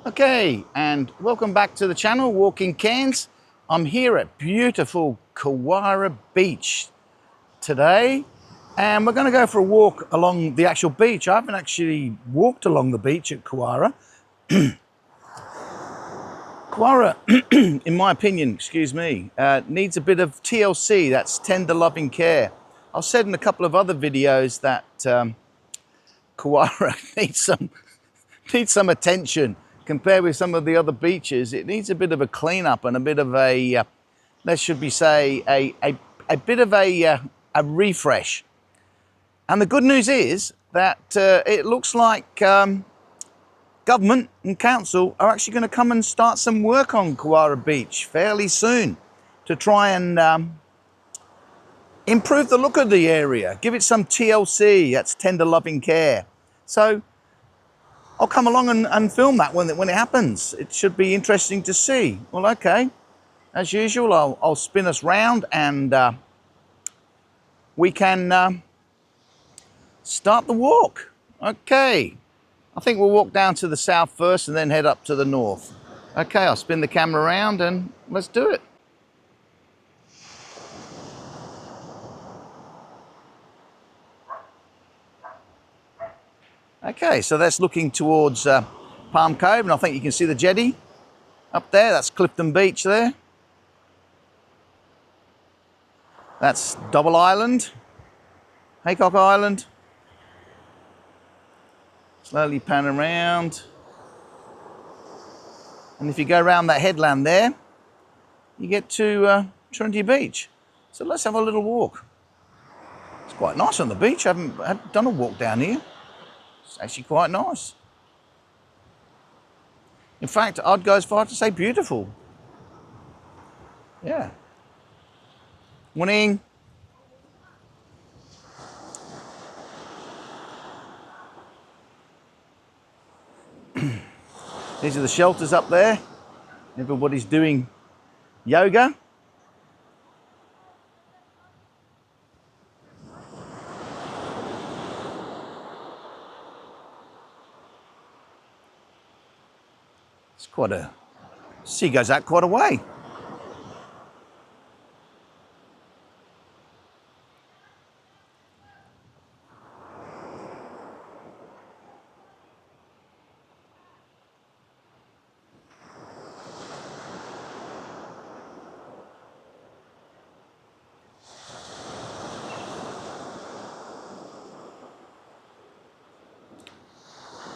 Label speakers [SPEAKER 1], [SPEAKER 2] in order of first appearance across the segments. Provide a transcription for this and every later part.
[SPEAKER 1] Okay, and welcome back to the channel, Walking Cairns. I'm here at beautiful Kewarra Beach today, and we're going to go for a walk along the actual beach. I haven't actually walked along the beach at Kewarra. Kewarra, in my opinion, needs a bit of TLC, that's tender loving care. I've said in a couple of other videos that Kewarra needs some attention. Compared with some of the other beaches, it needs a bit of a cleanup and a bit of a, a bit of a refresh. And the good news is that it looks like government and council are actually going to come and start some work on Kewarra Beach fairly soon to try and improve the look of the area, give it some TLC, that's tender loving care. So I'll come along and film that when it happens. It should be interesting to see. Well, okay, as usual, I'll spin us round and we can start the walk. Okay, I think we'll walk down to the south first and then head up to the north. Okay, I'll spin the camera around and let's do it. Okay, so that's looking towards Palm Cove, and I think you can see the jetty up there. That's Clifton Beach there. That's Double Island, Haycock Island. Slowly pan around. And if you go around that headland there, you get to Trinity Beach. So let's have a little walk. It's quite nice on the beach. I haven't done a walk down here. It's actually quite nice. In fact, I'd go as far to say beautiful. Yeah. Morning. These are the shelters up there. Everybody's doing yoga. It's quite a, sea goes out quite a way.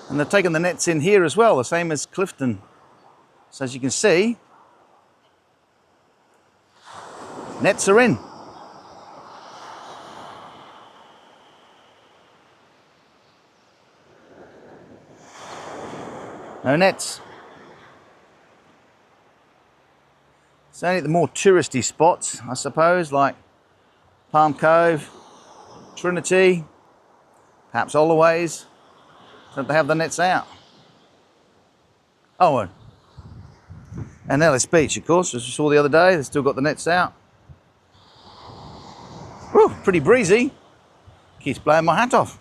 [SPEAKER 1] And they've taken the nets in here as well, the same as Clifton. So as you can see, nets are in. No nets. It's only the more touristy spots, I suppose, like Palm Cove, Trinity, perhaps Holloway's, that they have the nets out. Oh, and Ellis Beach, of course, as we saw the other day, they've still got the nets out. Whew, pretty breezy. Keeps blowing my hat off.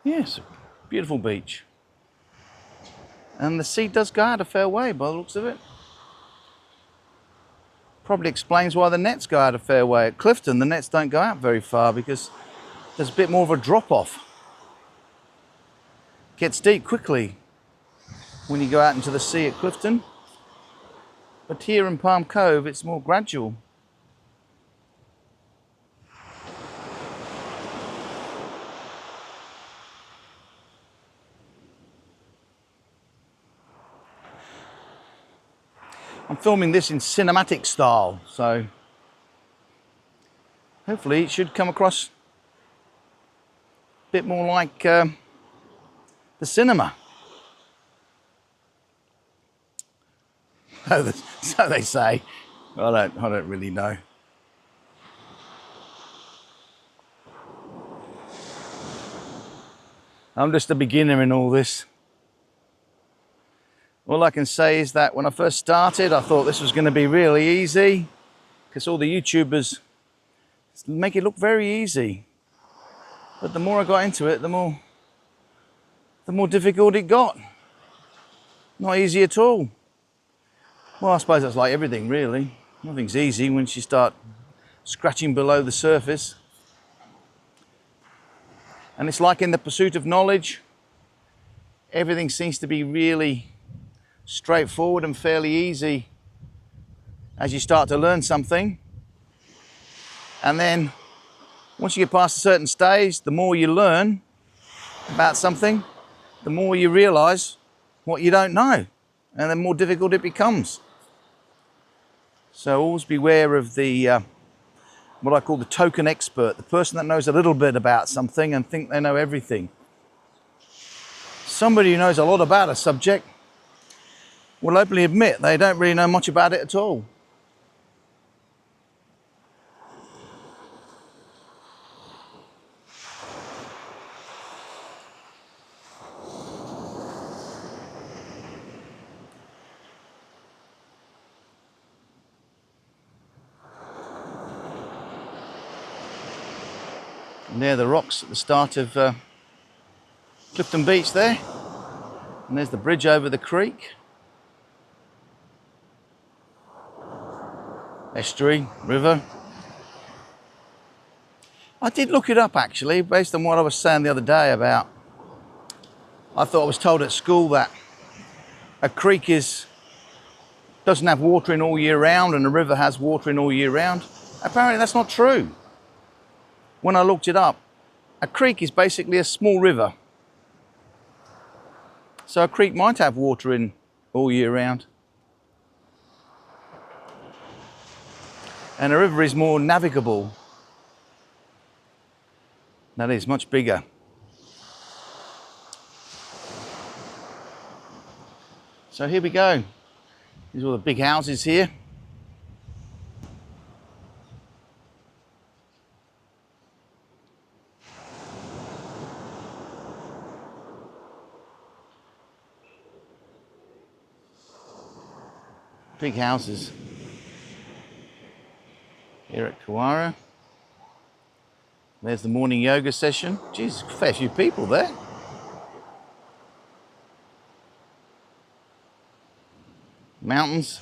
[SPEAKER 1] Yes, beautiful beach. And the sea does go out a fair way by the looks of it. Probably explains why the nets go out a fair way. At Clifton, the nets don't go out very far because there's a bit more of a drop off. Gets deep quickly when you go out into the sea at Clifton. But here in Palm Cove, it's more gradual. filming this in cinematic style, so hopefully it should come across a bit more like the cinema. So they say. I don't really know. I'm just a beginner in all this. All I can say is that when I first started, I thought this was going to be really easy, because all the YouTubers make it look very easy. But the more I got into it, the more difficult it got. Not easy at all. Well, I suppose that's like everything, really. Nothing's easy once you start scratching below the surface. And it's like in the pursuit of knowledge, everything seems to be really straightforward and fairly easy as you start to learn something. And then once you get past a certain stage, the more you learn about something, the more you realize what you don't know, and the more difficult it becomes. So always beware of the what I call the token expert, the person that knows a little bit about something and think they know everything. Somebody who knows a lot about a subject will openly admit they don't really know much about it at all. And there are the rocks at the start of Clifton Beach there. And there's the bridge over the creek. Estuary, river. I did look it up actually, based on what I was saying the other day about, I thought I was told at school that a creek doesn't have water in all year round and a river has water in all year round. Apparently that's not true. When I looked it up, a creek is basically a small river. So a creek might have water in all year round. And a river is more navigable. That is much bigger. So here we go. These are all the big houses here. Big houses here at Kewarra. There's the morning yoga session. Geez, a fair few people there. Mountains.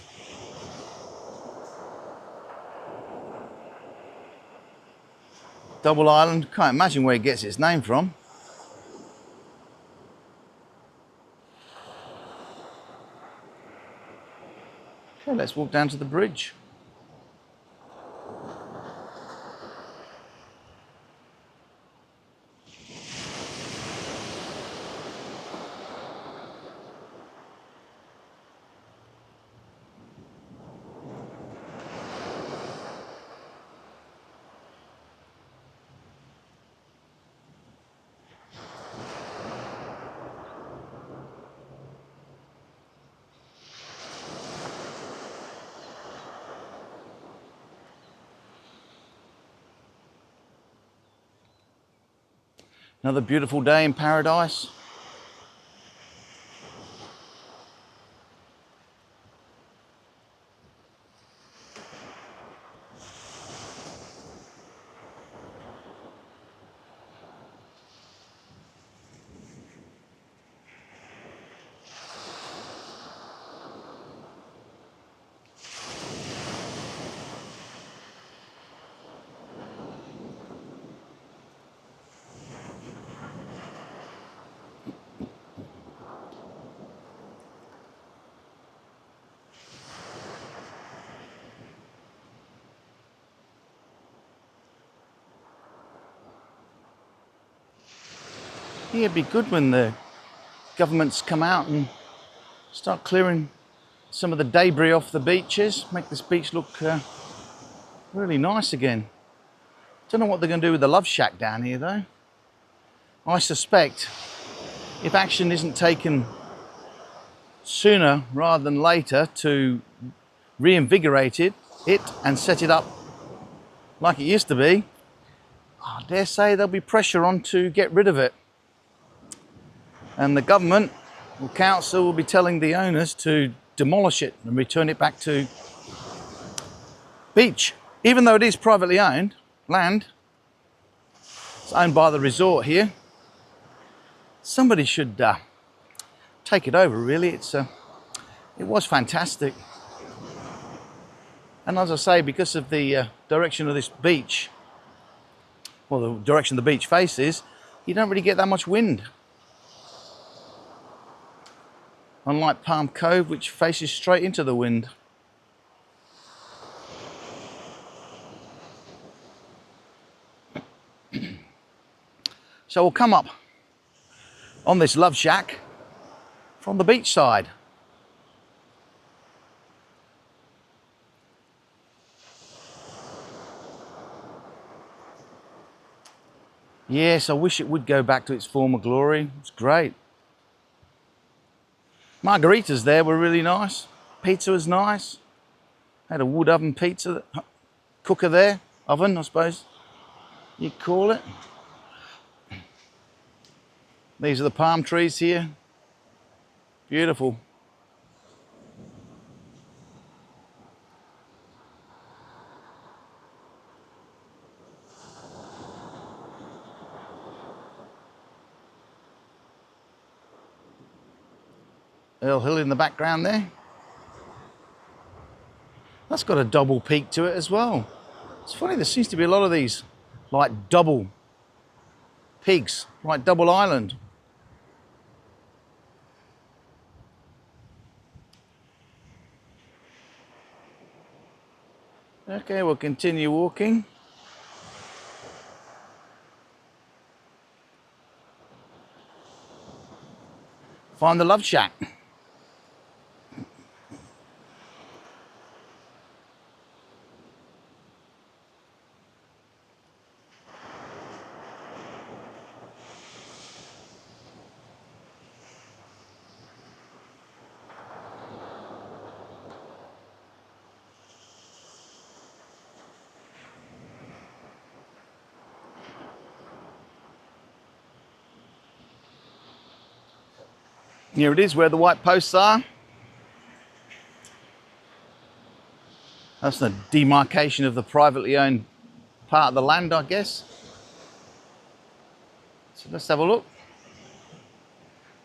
[SPEAKER 1] Double Island. Can't imagine where it gets its name from. Okay, let's walk down to the bridge. Another beautiful day in paradise. Yeah, it'd be good when the governments come out and start clearing some of the debris off the beaches, make this beach look really nice again. Don't know what they're going to do with the Love Shack down here though. I suspect if action isn't taken sooner rather than later to reinvigorate it and set it up like it used to be, I dare say there'll be pressure on to get rid of it. And the government or council will be telling the owners to demolish it and return it back to beach. Even though it is privately owned land, it's owned by the resort here, somebody should take it over really. It was fantastic. And as I say, because of the direction of this beach, well, the direction the beach faces, you don't really get that much wind. Unlike Palm Cove, which faces straight into the wind. So we'll come up on this Love Shack from the beach side. Yes, I wish it would go back to its former glory. It's great. Margaritas there were really nice. Pizza was nice. Had a wood oven pizza cooker there. Oven, I suppose you'd call it. These are the palm trees here. Beautiful. Earl Hill in the background there. That's got a double peak to it as well. It's funny, there seems to be a lot of these like double peaks, like Double Island. Okay, we'll continue walking. Find the Love Shack. Here it is where the white posts are. That's the demarcation of the privately owned part of the land, I guess. So let's have a look.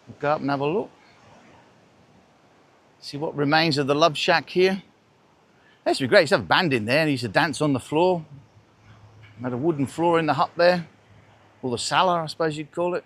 [SPEAKER 1] We'll go up and have a look. See what remains of the Love Shack here. That used to be great. You used to have a band in there and you used to dance on the floor. Had a wooden floor in the hut there. Or the sala, I suppose you'd call it.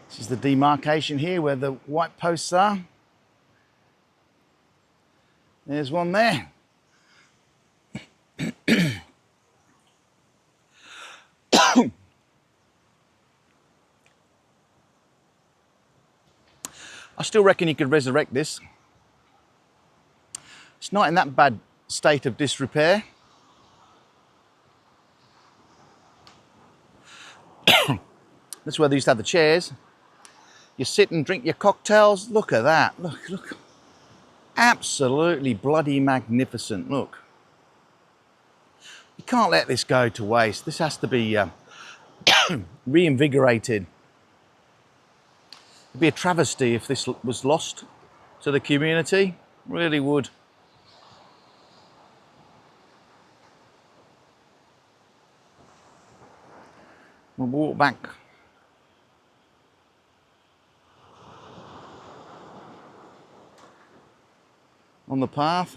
[SPEAKER 1] This is the demarcation here where the white posts are. There's one there. I still reckon you could resurrect this. It's not in that bad state of disrepair. That's where they used to have the chairs. You sit and drink your cocktails. Look at that. Look. Absolutely bloody magnificent. Look. You can't let this go to waste. This has to be reinvigorated. It'd be a travesty if this was lost to the community. Really would. We'll walk back on the path.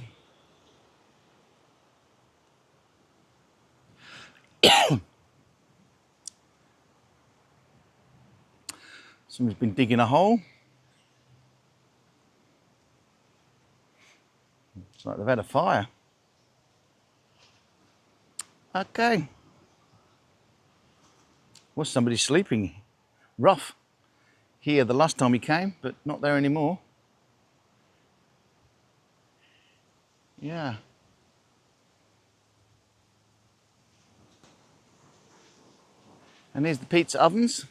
[SPEAKER 1] Somebody's been digging a hole. It's like they've had a fire. Okay. Was somebody sleeping rough here the last time we came, but not there anymore. Yeah. And here's the pizza ovens.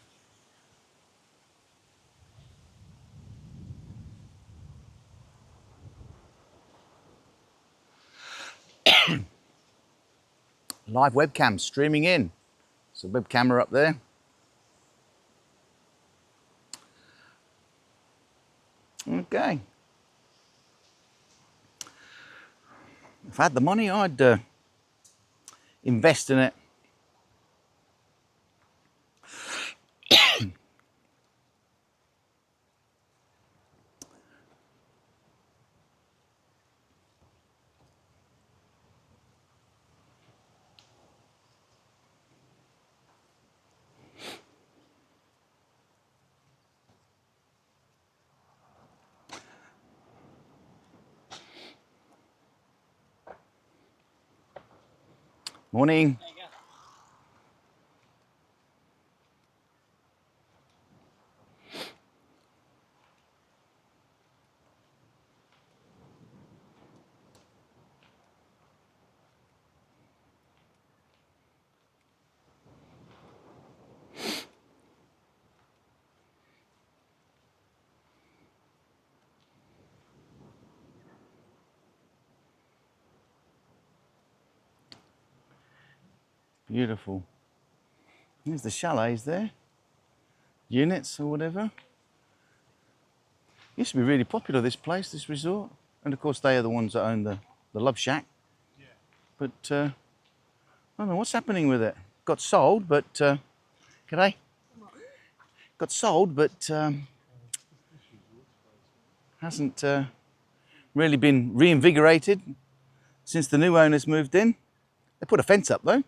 [SPEAKER 1] Live webcam streaming in. There's a web camera up there. Okay. If I had the money, I'd invest in it. Morning. Beautiful. There's the chalets there. Units or whatever. Used to be really popular, this place, this resort. And of course they are the ones that own the Love Shack. Yeah. But I don't know what's happening with it. Got sold, but g'day. Got sold, but hasn't really been reinvigorated since the new owners moved in. They put a fence up though.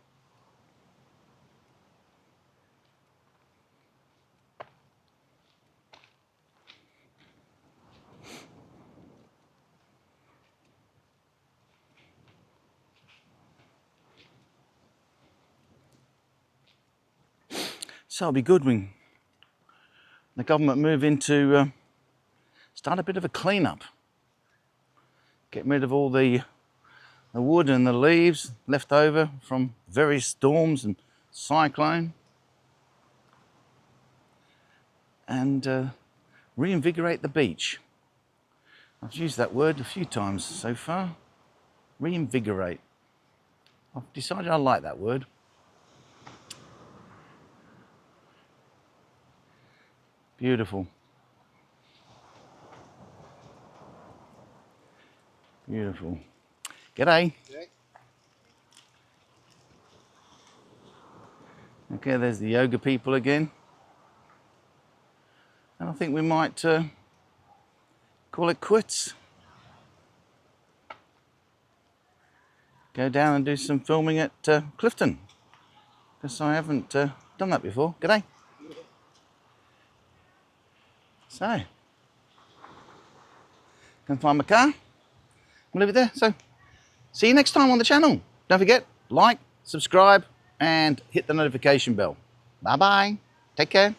[SPEAKER 1] So it'll be good when the government move into start a bit of a clean-up. Get rid of all the wood and the leaves left over from various storms and cyclone. And reinvigorate the beach. I've used that word a few times so far. Reinvigorate. I've decided I like that word. Beautiful. Beautiful. G'day. Okay, there's the yoga people again. And I think we might call it quits. Go down and do some filming at Clifton. Because I haven't done that before. G'day. So, can find my car. I'll leave it there. So, see you next time on the channel. Don't forget, like, subscribe, and hit the notification bell. Bye-bye. Take care.